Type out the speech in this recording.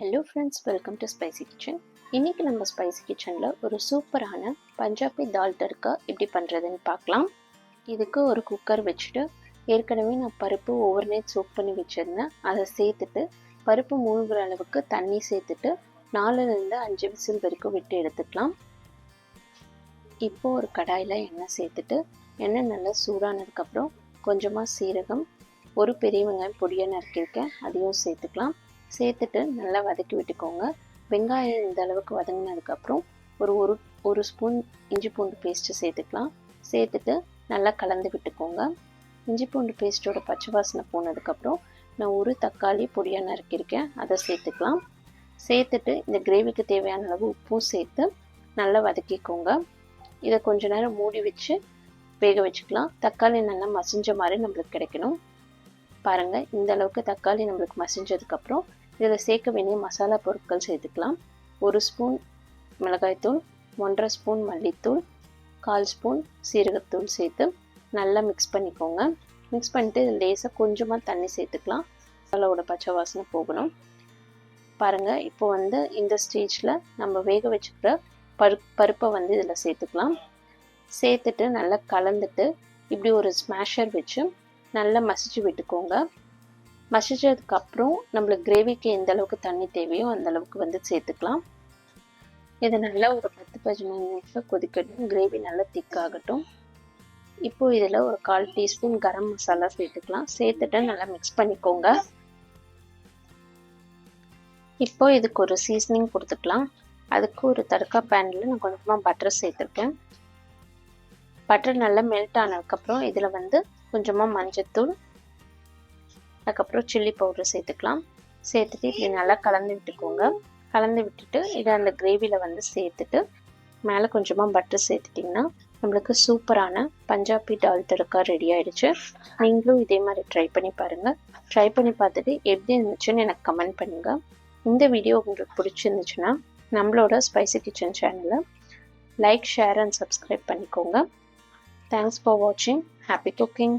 Hello friends, welcome to spicy kitchen. இன்றைக்கி நம்ம spicy கிச்சனில் ஒரு சூப்பரான பஞ்சாபி தால் தட்கா எப்படி பண்ணுறதுன்னு பார்க்கலாம். இதுக்கு ஒரு குக்கர் வச்சுட்டு ஏற்கனவே நான் பருப்பு ஓவர் நைட் சோக் பண்ணி வச்சுருந்தேன். அதை சேர்த்துட்டு பருப்பு மூழ்கிற அளவுக்கு தண்ணி சேர்த்துட்டு 4லேருந்து 5 விசில் வரைக்கும் விட்டு எடுத்துக்கலாம். இப்போது ஒரு கடாயில் எண்ணெய் சேர்த்துட்டு எண்ணெய் நல்லா சூடானதுக்கப்புறம் கொஞ்சமாக சீரகம், ஒரு பெரிய வெங்காயம் பொடியாக நறுக்கியிருக்கேன், அதையும் சேர்த்துக்கலாம். சேர்த்துட்டு நல்லா வதக்கி விட்டுக்கோங்க. வெங்காயம் இந்த அளவுக்கு வதங்கினதுக்கப்புறம் ஒரு ஸ்பூன் இஞ்சி பூண்டு பேஸ்ட்டு சேர்த்துக்கலாம். சேர்த்துட்டு நல்லா கலந்து விட்டுக்கோங்க. இஞ்சி பூண்டு பேஸ்ட்டோட பச்சை வாசனை போனதுக்கப்புறம் நான் ஒரு தக்காளி பொடியாக நறுக்கியிருக்கேன், அதை சேர்த்துக்கலாம். சேர்த்துட்டு இந்த கிரேவிக்கு தேவையான அளவு உப்பும் சேர்த்து நல்லா வதக்கிக்கோங்க. இதை கொஞ்ச நேரம் மூடி வச்சு வேக வச்சுக்கலாம். தக்காளி நல்லா மசிஞ்ச மாதிரி நம்மளுக்கு கிடைக்கணும். பாருங்கள், இந்த அளவுக்கு தக்காளி நம்மளுக்கு மசிஞ்சதுக்கப்புறம் இதில் சேர்க்க வேண்டிய மசாலா பொருட்கள் சேர்த்துக்கலாம். 1 ஸ்பூன் மிளகாய்த்தூள், 1.5 ஸ்பூன் மல்லித்தூள், 1/4 ஸ்பூன் சீரகத்தூள் சேர்த்து நல்லா மிக்ஸ் பண்ணிக்கோங்க. மிக்ஸ் பண்ணிவிட்டு இதில் லேசாக கொஞ்சமாக தண்ணி சேர்த்துக்கலாம். மசாலாவோட பச்சை வாசனை போகணும். பாருங்கள், இப்போ இந்த ஸ்டேஜில் நம்ம வேக வச்சுக்கிற பருப்பை இதில் சேர்த்துக்கலாம். சேர்த்துட்டு நல்லா கலந்துட்டு இப்படி ஒரு ஸ்மாஷர் வச்சு நல்லா மசிச்சு விட்டுக்கோங்க. மசிச்சதுக்கப்புறம் நம்மளுக்கு கிரேவிக்கு எந்த அளவுக்கு தண்ணி தேவையோ அந்த அளவுக்கு சேர்த்துக்கலாம். இதை நல்லா ஒரு 10-15 நிமிஷம் கொதிக்கட்டும். கிரேவி நல்லா திக்காகட்டும். இப்போது இதில் ஒரு 1/4 டீஸ்பூன் கரம் மசாலா சேர்த்துக்கலாம். சேர்த்துட்டு நல்லா மிக்ஸ் பண்ணிக்கோங்க. இப்போது இதுக்கு ஒரு சீசனிங் கொடுத்துக்கலாம். அதுக்கு ஒரு தடுக்கா பேனில் நான் கொஞ்சமாக பட்டர் சேர்த்துருக்கேன். பட்டர் நல்லா மெல்ட் ஆனதுக்கப்புறம் இதில் கொஞ்சமாக மஞ்சத்தூள், அதுக்கப்புறம் சில்லி பவுடர் சேர்த்துக்கலாம். சேர்த்துட்டு இப்படி நல்லா கலந்து விட்டுக்கோங்க. கலந்து விட்டுட்டு இதை அந்த கிரேவியில் சேர்த்துட்டு மேலே கொஞ்சமாக பட்டர் சேர்த்துட்டிங்கன்னா நம்மளுக்கு சூப்பரான பஞ்சாபி தால் தட்கா ரெடி ஆகிடுச்சு. நீங்களும் இதே மாதிரி ட்ரை பண்ணி பாருங்கள். ட்ரை பண்ணி பார்த்துட்டு எப்படி இருந்துச்சுன்னு எனக்கு கமெண்ட் பண்ணுங்கள். இந்த வீடியோ உங்களுக்கு பிடிச்சிருந்துச்சுன்னா நம்மளோட ஸ்பைசி கிச்சன் சேனலை லைக், ஷேர் அண்ட் சப்ஸ்கிரைப் பண்ணிக்கோங்க. தேங்க்ஸ் ஃபார் வாட்சிங். Happy cooking.